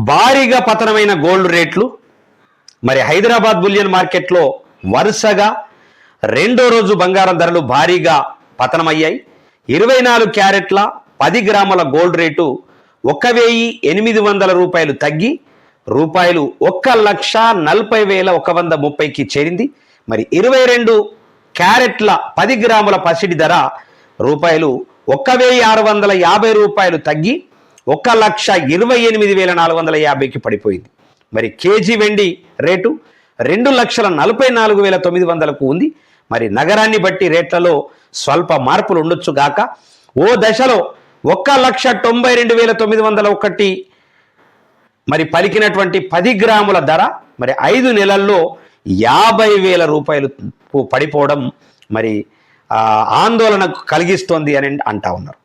భారీగా పతనమైన గోల్డ్ రేట్లు. మరి హైదరాబాద్ బులియన్ మార్కెట్లో వరుసగా రెండో రోజు బంగారం ధరలు భారీగా పతనమయ్యాయి. 24 క్యారెట్ల 10 గ్రాముల గోల్డ్ రేటు 1,800 రూపాయలు తగ్గి రూపాయలు 1,40,130కి చేరింది. మరి 22 క్యారెట్ల 10 గ్రాముల పసిడి ధర రూపాయలు 1,650 రూపాయలు తగ్గి 1,28,450కి పడిపోయింది. మరి కేజీ వెండి రేటు 2,44,900కు ఉంది. మరి నగరాన్ని బట్టి రేట్లలో స్వల్ప మార్పులు ఉండొచ్చు గాక ఓ దశలో 1,92,901 మరి పలికినటువంటి 10 గ్రాముల ధర మరి 5 నెలల్లో 50,000 రూపాయలు పడిపోవడం మరి ఆందోళన కలిగిస్తోంది అని అంటా ఉన్నారు.